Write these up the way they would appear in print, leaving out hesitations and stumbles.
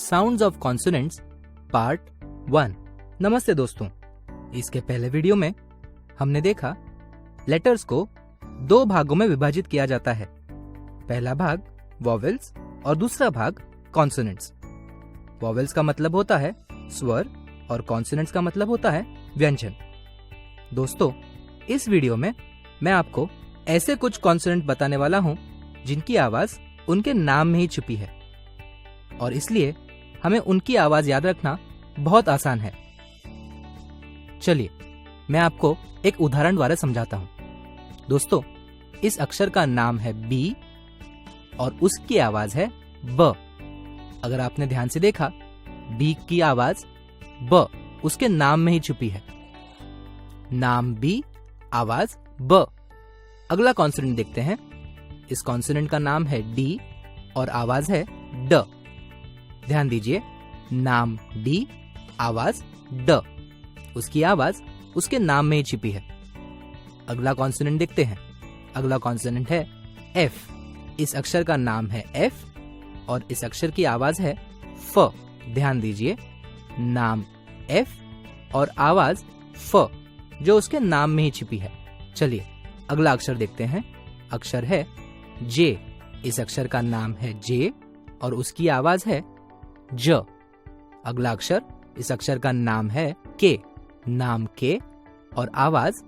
Sounds of consonants part 1। नमस्ते दोस्तों, इसके पहले वीडियो में हमने देखा लेटर्स को दो भागों में विभाजित किया जाता है। पहला भाग वॉवेल्स और दूसरा भाग कॉन्सोनेंट्स। वॉवेल्स का मतलब होता है स्वर और कॉन्सोनेंट्स का मतलब होता है व्यंजन। दोस्तों, इस वीडियो में मैं आपको ऐसे कुछ कॉन्सोनेंट बताने वाला हूं जिनकी आवाज उनके नाम में ही छुपी है और इसलिए हमें उनकी आवाज याद रखना बहुत आसान है। चलिए मैं आपको एक उदाहरण द्वारा समझाता हूं। दोस्तों, इस अक्षर का नाम है बी और उसकी आवाज है ब। अगर आपने ध्यान से देखा, बी की आवाज ब उसके नाम में ही छुपी है। नाम बी, आवाज ब। अगला कॉन्सोनेंट देखते हैं। इस कॉन्सोनेंट का नाम है डी और आवाज है ड। ध्यान दीजिए, नाम डी, आवाज ड। उसकी आवाज उसके नाम में ही छिपी है। अगला कॉन्सोनेंट देखते हैं। अगला कॉन्सोनेंट है एफ। इस अक्षर का नाम है एफ और इस अक्षर की आवाज है फ। ध्यान दीजिए, नाम एफ और आवाज फ जो उसके नाम में ही छिपी है। चलिए अगला अक्षर देखते हैं। अक्षर है जे। इस अक्षर का नाम है जे और उसकी आवाज है ज। अगला अक्षर, इस अक्षर का नाम है के। नाम के और आवाज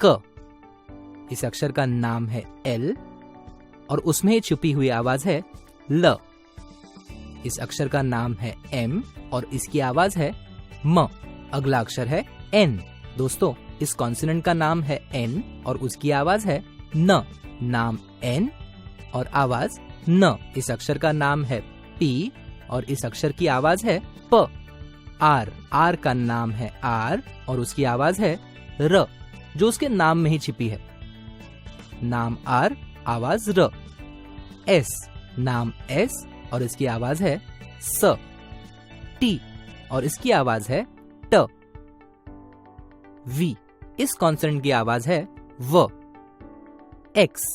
क। इस अक्षर का नाम है एल और उसमें ही छुपी हुई आवाज है ल। इस अक्षर का नाम है एम और इसकी आवाज है म। अगला अक्षर है एन। दोस्तों, इस कॉन्सोनेंट का नाम है एन और उसकी आवाज है न। नाम एन और आवाज न। इस अक्षर का नाम है पी और इस अक्षर की आवाज है प। आर। आर का नाम है आर और उसकी आवाज है र जो उसके नाम में ही छिपी है। नाम आर, आवाज र। एस। नाम एस और इसकी आवाज है स। टी और इसकी आवाज है ट। वी। इस कॉन्सोनेंट की आवाज है व। एक्स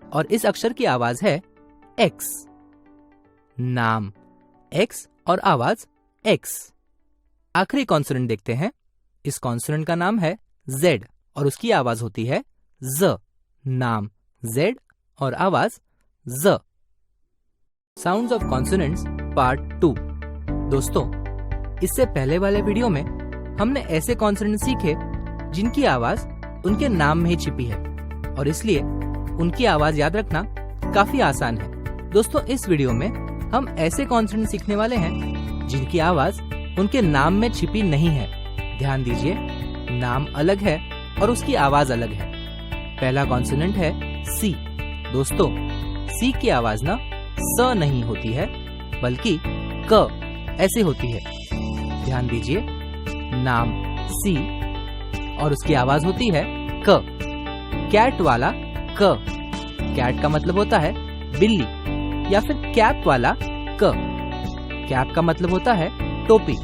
और इस अक्षर की आवाज है एक्स। नाम एक्स और आवाज एक्स। आखिरी कॉन्सोनेंट देखते हैं। इस कॉन्सोनेंट का नाम है जेड और उसकी आवाज होती है ज। नाम जेड और आवाज ज। Sounds of consonants part 2। दोस्तों, इससे पहले वाले वीडियो में हमने ऐसे कॉन्सोनेंट सीखे जिनकी आवाज उनके नाम में ही छिपी है और इसलिए उनकी आवाज याद रखना काफी आसान है। दोस्तों, इस वीडियो में हम ऐसे कॉन्सोनेंट सीखने वाले हैं जिनकी आवाज उनके नाम में छिपी नहीं है। ध्यान दीजिए, नाम अलग है और उसकी आवाज अलग है। पहला कॉन्सोनेंट है सी। दोस्तों, सी की आवाज ना स नहीं होती है बल्कि क ऐसी होती है। ध्यान दीजिए, नाम सी और उसकी आवाज होती है क। कैट वाला क। कैट का मतलब होता है बिल्ली या फिर कैप वाला क। कैप का मतलब होता है टोपी।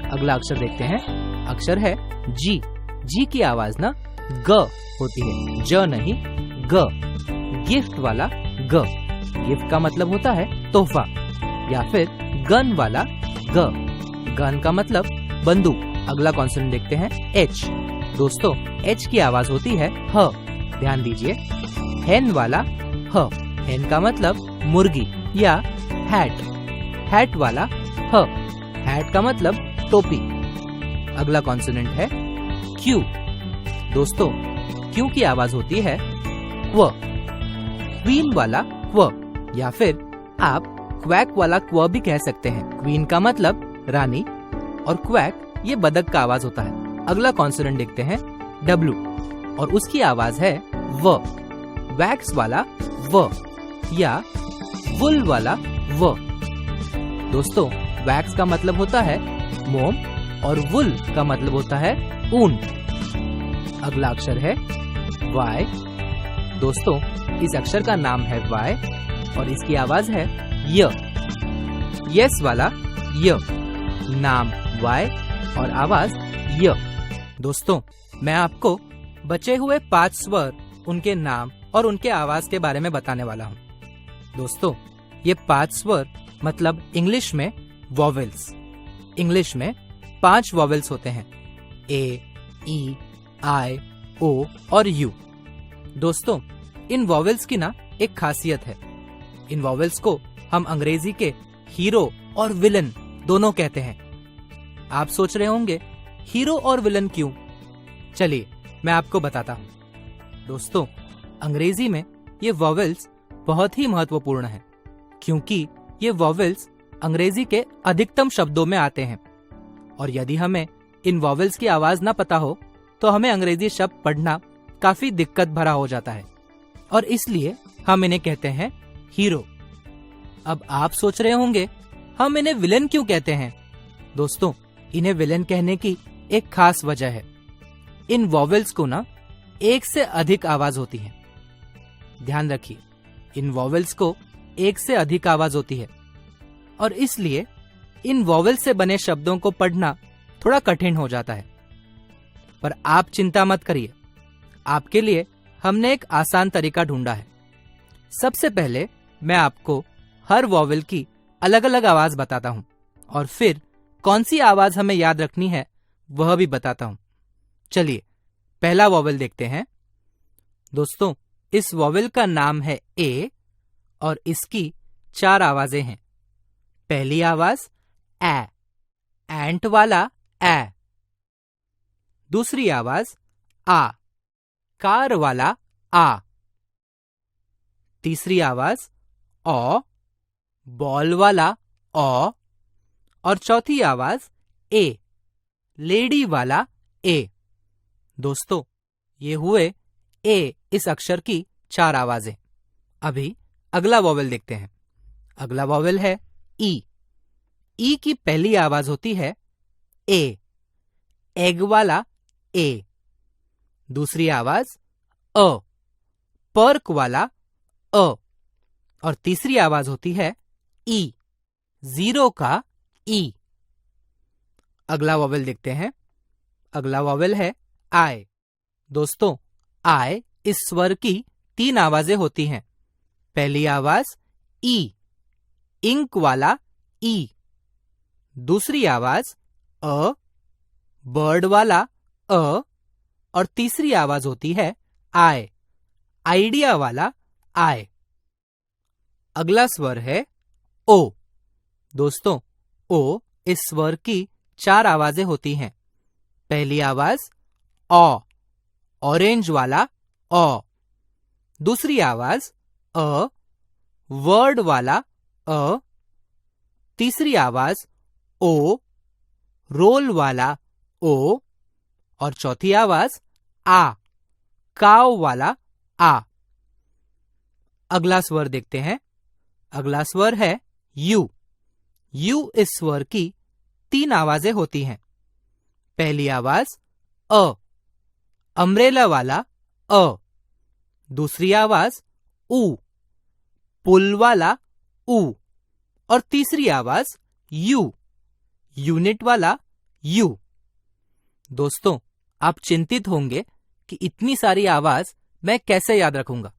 अगला अक्षर देखते हैं। अक्षर है जी। जी की आवाज ना ग होती है, ज नहीं ग। गिफ्ट वाला ग। गिफ्ट का मतलब होता है तोहफा या फिर गन वाला ग। गन का मतलब बंदूक। अगला कॉन्सोनेंट देखते हैं एच। दोस्तों, एच की आवाज होती है ह। ध्यान दीजिए, हेन वाला ह। हेन का मतलब मुर्गी या हैट। हैट वाला ह। हैट का मतलब टोपी। अगला कॉन्सोनेंट है क्यू। दोस्तों, क्यू की आवाज होती है क्व। क्वीन वाला क्व या फिर आप क्वैक वाला क्व भी कह सकते हैं। क्वीन का मतलब रानी और क्वैक ये बदक का आवाज होता है। अगला कॉन्सोनेंट देखते हैं डब्लू और उसकी आवाज है व। वैक्स वाला व या वुल वाला व। दोस्तों, वैक्स का मतलब होता है मोम और वुल का मतलब होता है ऊन। अगला अक्षर है वाई। दोस्तों, इस अक्षर का नाम है वाई और इसकी आवाज है य। यस वाला य। नाम वाई और आवाज य। दोस्तों, मैं आपको बचे हुए 5 स्वर, उनके नाम और उनके आवाज के बारे में बताने वाला हूँ। दोस्तों, ये 5 स्वर मतलब इंग्लिश में वॉवेल्स। इंग्लिश में 5 वॉवेल्स होते हैं, ए, ई, आई, ओ और यू। दोस्तों, इन वॉवेल्स की ना एक खासियत है। इन वॉवेल्स को हम अंग्रेजी के हीरो और विलन दोनों कहते हैं। आप सोच रहे होंगे हीरो और विलन क्यों? चलिए मैं आपको बताता हूँ। दोस्तों, अंग्रेजी में ये वॉवेल्स बहुत ही महत्वपूर्ण है, क्योंकि ये वॉवेल्स अंग्रेजी के अधिकतम शब्दों में आते हैं, और यदि हमें इन वॉवेल्स की आवाज ना पता हो तो हमें अंग्रेजी शब्द पढ़ना काफी दिक्कत भरा हो जाता है, और इसलिए हम इन्हें कहते हैं हीरो। अब आप सोच रहे होंगे हम इन्हें विलेन क्यों कहते हैं? दोस्तों, इन्हें विलेन कहने की एक खास वजह है। इन वॉवेल्स को ना एक से अधिक आवाज होती है। ध्यान रखिए, इन वॉवेल्स को एक से अधिक आवाज होती है, और इसलिए इन वॉवेल्स से बने शब्दों को पढ़ना थोड़ा कठिन हो जाता है। पर आप चिंता मत करिए, आपके लिए हमने एक आसान तरीका ढूंढा है। सबसे पहले मैं आपको हर वॉवेल की अलग अलग आवाज बताता हूं, और फिर कौन सी आवाज हमें याद रखनी है वह भी बताता हूं। चलिए पहला वॉवेल देखते हैं। दोस्तों, इस वॉवेल का नाम है ए, और इसकी 4 आवाजें हैं। पहली आवाज ए, एंट वाला ए। दूसरी आवाज आ, कार वाला आ। तीसरी आवाज ओ, बॉल वाला ओ। और चौथी आवाज ए, लेडी वाला ए। दोस्तों, ये हुए ए इस अक्षर की 4 आवाजें। अभी अगला वॉवेल देखते हैं। अगला वॉवेल है ई। ई की पहली आवाज होती है ए, एग वाला ए। दूसरी आवाज अ, पर्क वाला अ। और तीसरी आवाज होती है ई, जीरो का ई। अगला वॉवेल देखते हैं। अगला वॉवेल है आई। दोस्तों, आई इस स्वर की 3 आवाजें होती हैं। पहली आवाज ई, इंक वाला ई। दूसरी आवाज अ, बर्ड वाला अ। और तीसरी आवाज होती है आई, आइडिया वाला आई। अगला स्वर है ओ। दोस्तों, ओ इस स्वर की 4 आवाजें होती हैं। पहली आवाज ओ, ऑरेंज वाला ओ। दूसरी आवाज अ, वर्ड वाला अ। तीसरी आवाज ओ, रोल वाला ओ। और चौथी आवाज आ, काव वाला आ। अगला स्वर देखते हैं। अगला स्वर है यू। यू इस स्वर की 3 आवाजें होती हैं। पहली आवाज अ, अम्ब्रेला वाला अ। दूसरी आवाज ऊ, पुल वाला ऊ। और तीसरी आवाज यू, यूनिट वाला यू। दोस्तों, आप चिंतित होंगे कि इतनी सारी आवाज मैं कैसे याद रखूंगा।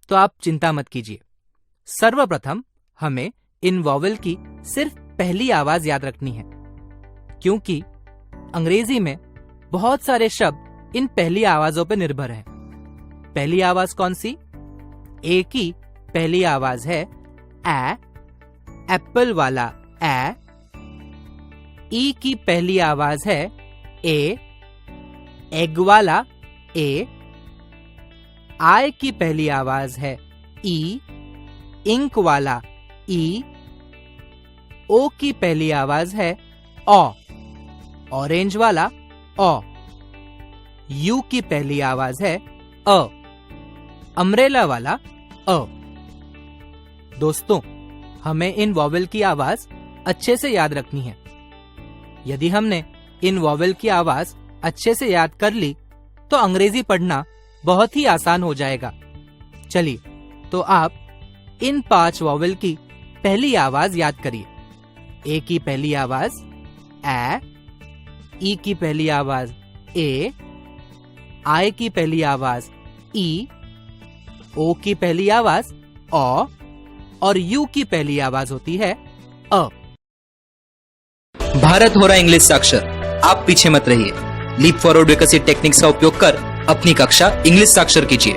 तो आप चिंता मत कीजिए। सर्वप्रथम हमें इन वॉवेल की सिर्फ पहली आवाज याद रखनी है, क्योंकि अंग्रेजी में बहुत सारे शब्द इन पहली आवाजों पर निर्भर हैं। पहली आवाज कौन सी? ए की पहली आवाज है ए, एप्पल वाला ए। ई की पहली आवाज है ए, एग वाला ए। आई की पहली आवाज है ई, इंक वाला ई। ओ की पहली आवाज है ओ, ऑरेंज वाला ओ। यू की पहली आवाज है अ, अम्ब्रेला वाला अ। दोस्तों, हमें इन वॉवेल की आवाज अच्छे से याद रखनी है। यदि हमने इन वॉवेल की आवाज अच्छे से याद कर ली तो अंग्रेजी पढ़ना बहुत ही आसान हो जाएगा। चलिए, तो आप इन 5 वॉवेल की पहली आवाज याद करिए। ए की पहली आवाज ए, ई की पहली आवाज ए, आई की पहली आवाज ई, ओ की पहली आवाज ओ। और यू की पहली आवाज होती है अ। भारत हो रहा इंग्लिश साक्षर, आप पीछे मत रहिए। लीप फॉरवर्ड विकसित टेक्निक्स का उपयोग कर अपनी कक्षा इंग्लिश साक्षर कीजिए।